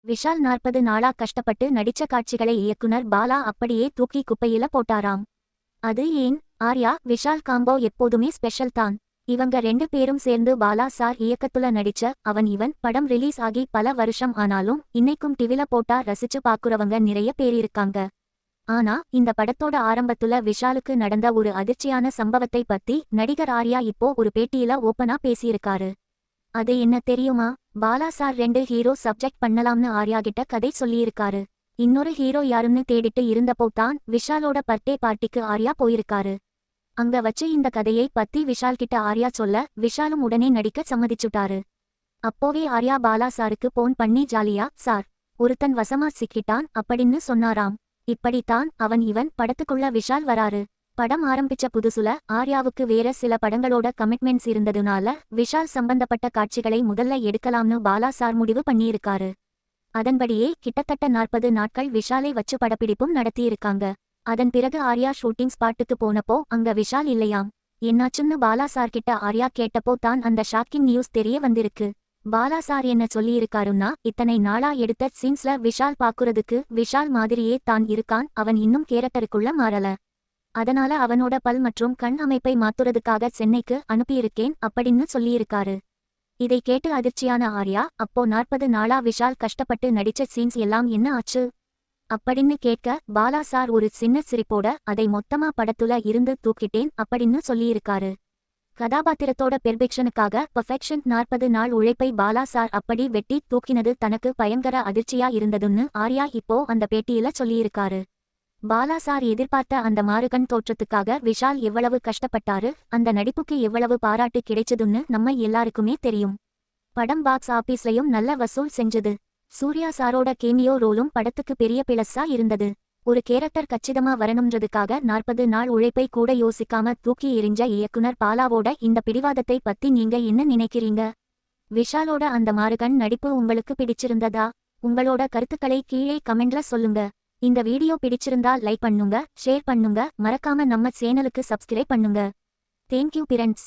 விஷால் 40 நாளா கஷ்டப்பட்டு நடிச்ச காட்சிகளை இயக்குனர் பாலா அப்படியே தூக்கி குப்பையில போட்டாராம். அது ஏன்? ஆர்யா விஷால் காம்போ எப்போதுமே ஸ்பெஷல் தான். இவங்க 2 பேரும் சேர்ந்து பாலா சார் இயக்கத்துல நடிச்ச அவன் இவன் படம் ரிலீஸ் ஆகி பல வருஷம் ஆனாலும் இன்னைக்கும் டிவில போட்டா ரசிச்சு பாக்குறவங்க நிறைய பேர் இருக்காங்க. ஆனா இந்த படத்தோட ஆரம்பத்துல விஷாலுக்கு நடந்த ஒரு அதிர்ச்சியான சம்பவத்தை பத்தி நடிகர் ஆர்யா இப்போ ஒரு பேட்டியில ஓப்பனா பேசியிருக்காரு. அது என்ன தெரியுமா? பாலா சார் 2 ஹீரோ சப்ஜெக்ட் பண்ணலாம்னு ஆர்யா கிட்ட கதை சொல்லியிருக்காரு. இன்னொரு ஹீரோ யாருன்னு தேடிட்டு இருந்தப்போ தான் விஷாலோட பர்த்டே பார்ட்டிக்கு ஆர்யா போயிருக்காரு. அங்க வச்சு இந்த கதையை பத்தி விஷால் கிட்ட ஆர்யா சொல்ல விஷாலும் உடனே நடிக்க சம்மதிச்சுட்டாரு. அப்போவே ஆர்யா பாலா சாருக்கு போன் பண்ணி ஜாலியா சார் ஒருத்தன் வசமா சிக்கிட்டான் அப்படின்னு சொன்னாராம். இப்படித்தான் அவன் இவன் படத்துக்குள்ள விஷால் வராரு. படம் ஆரம்பிச்ச புதுசுல ஆர்யாவுக்கு வேற சில படங்களோட கமிட்மெண்ட்ஸ் இருந்ததுனால விஷால் சம்பந்தப்பட்ட காட்சிகளை முதல்ல எடுக்கலாம்னு பாலா சார் முடிவு பண்ணியிருக்காரு. அதன்படியே கிட்டத்தட்ட 40 நாட்கள் விஷாலை வச்சு படப்பிடிப்பும் நடத்தியிருக்காங்க. அதன் பிறகு ஆர்யா ஷூட்டிங் ஸ்பாட்டுக்கு போனப்போ அங்க விஷால் இல்லையாம். என்னாச்சுன்னு பாலா சார் கிட்ட ஆர்யா கேட்டப்போ தான் அந்த ஷாக்கிங் நியூஸ் தெரிய வந்திருக்கு. பாலா சார் என்ன சொல்லியிருக்காருன்னா, இத்தனை நாளா எடுத்த சீன்ஸ்ல விஷால் பாக்குறதுக்கு விஷால் மாதிரியே தான் இருக்கான், அவன் இன்னும் கேரக்டருக்குள்ள மாறல. அதனால அவனோட பல் மற்றும் கண் அமைப்பை மாத்துறதுக்காக சென்னைக்கு அனுப்பியிருக்கேன் அப்படின்னு சொல்லியிருக்காரு. இதை கேட்டு அதிர்ச்சியான ஆர்யா, அப்போ 40 நாளா விஷால் கஷ்டப்பட்டு நடிச்ச சீன்ஸ் எல்லாம் என்ன ஆச்சு அப்படின்னு கேட்க பாலா சார் ஒரு சின்ன சிரிப்போட அதை மொத்தமா படத்துல இருந்து தூக்கிட்டேன் அப்படின்னு சொல்லியிருக்காரு. கதாபாத்திரத்தோட பெர்ஃபெக்ஷனுக்காக 40 நாள் உழைப்பை பாலா சார் அப்படி வெட்டி தூக்கினது தனக்கு பயங்கர அதிர்ச்சியா இருந்ததுன்னு ஆர்யா இப்போ அந்த பேட்டியில சொல்லியிருக்காரு. பாலா சார் எதிர்பார்த்த அந்த மாறுகண் தோற்றத்துக்காக விஷால் எவ்வளவு கஷ்டப்பட்டாரு, அந்த நடிப்புக்கு எவ்வளவு பாராட்டு கிடைச்சதுன்னு நம்ம எல்லாருக்குமே தெரியும். படம் பாக்ஸ் ஆபீஸ்லயும் நல்ல வசூல் செஞ்சது. சூர்யா சாரோட கேமியோ ரோலும் படத்துக்கு பெரிய பிளஸ்ஸா இருந்தது. ஒரு கேரக்டர் கச்சிதமா வரணும்ன்றதுக்காக 40 நாள் உழைப்பை கூட யோசிக்காம தூக்கி எறிஞ்ச இயக்குனர் பாலாவோட இந்த பிடிவாதத்தை பத்தி நீங்க என்ன நினைக்கிறீங்க? விஷாலோட அந்த மாறுகண் நடிப்பு உங்களுக்கு பிடிச்சிருந்ததா? உங்களோட கருத்துக்களை கீழே கமெண்ட்ல சொல்லுங்க. இந்த வீடியோ பிடிச்சிருந்தா லைக் பண்ணுங்க, ஷேர் பண்ணுங்க, மறக்காம நம்ம சேனலுக்கு சப்ஸ்கிரைப் பண்ணுங்க. Thank you friends.